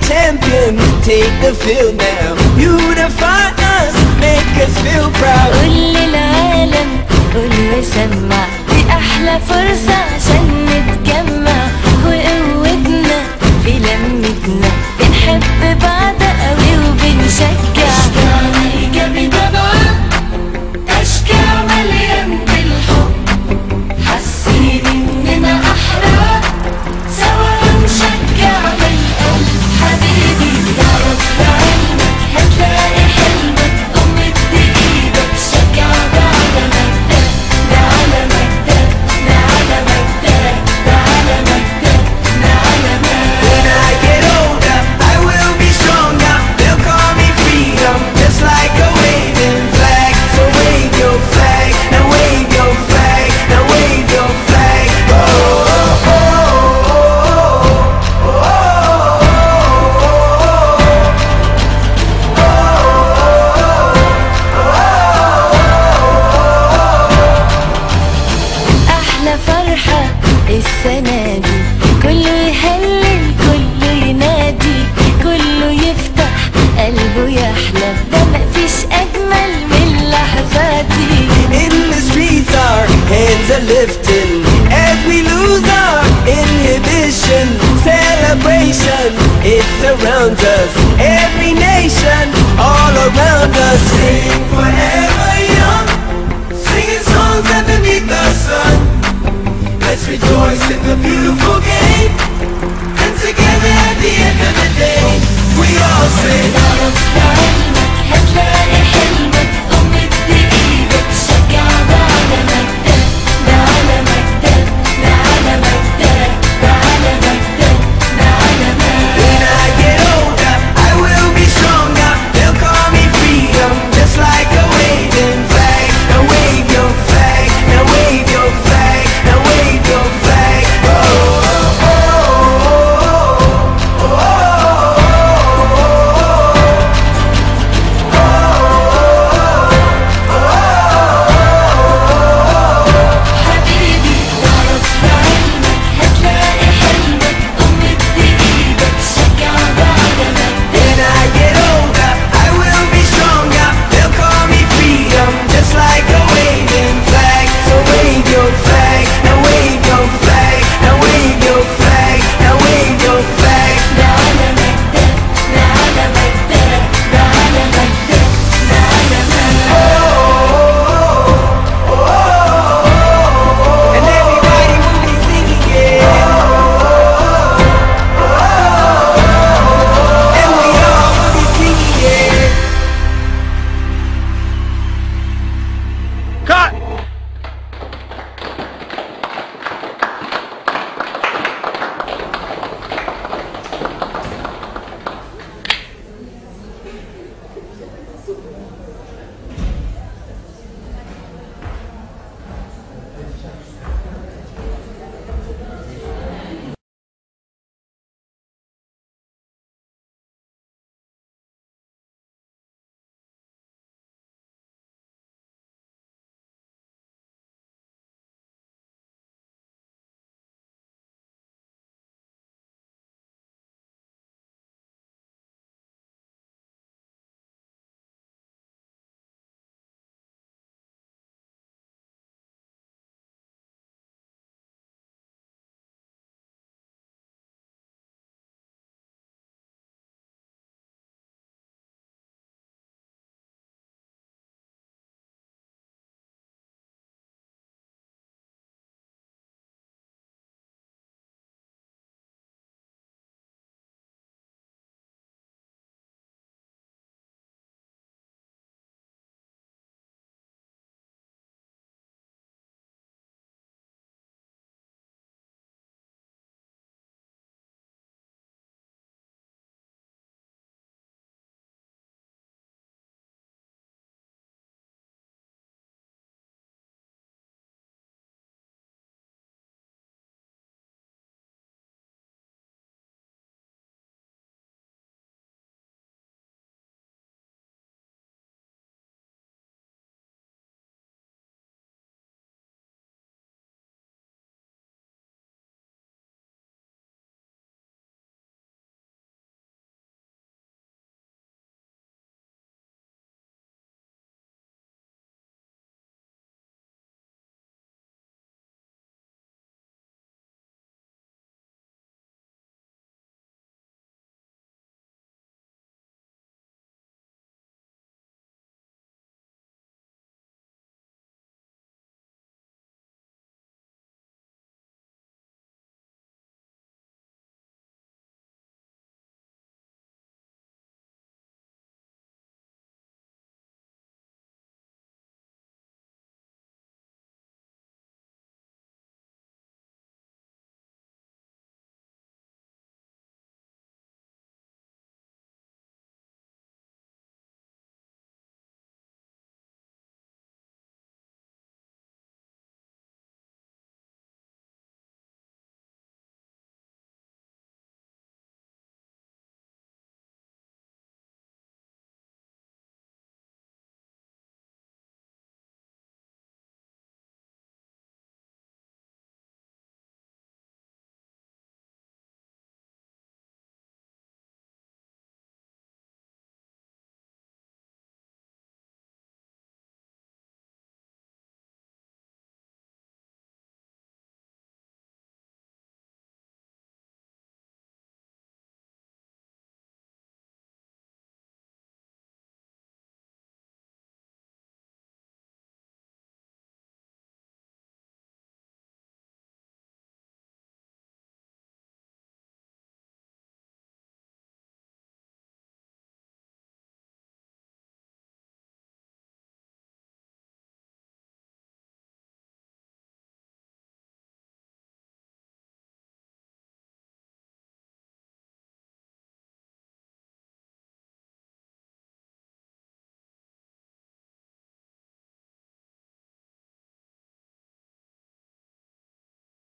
champions, take the field now. Beautify us, make us feel proud. قول للعالم قول وسمع، دي أحلى فرصة عشان نتجمع، وقوتنا في لمتنا، بنحب بعض قوي وبنشجع. أشجعنا إيجابي طبعا، تشجيع مليان بالحب، حاسين إننا أحرار، سوا هنشجع من قلب. حبيبي تعرف بعلمك هتلاقي حلمك، قوم ادي ايدك شجع بعد مجدك، على مجدك على مجدك على مجدك على مجدك. When I get older, I will be stronger. They'll call me freedom, just like a waving flag. So wave your flag, now wave your flag, now wave your flag. Oh, oh, oh, oh, أحلى فرحة السنة دي، كله يهلل كله ينادي، كله يفتح قلبه يحلم، ده مفيش أجمل من اللحظات دي. In the streets our hands are lifting as we lose our inhibition. Celebration, it surrounds us, every nation all around us. Sing forever young, singing songs underneath the sun. Let's rejoice in the beautiful game, and together at the end of the day we all say تعرف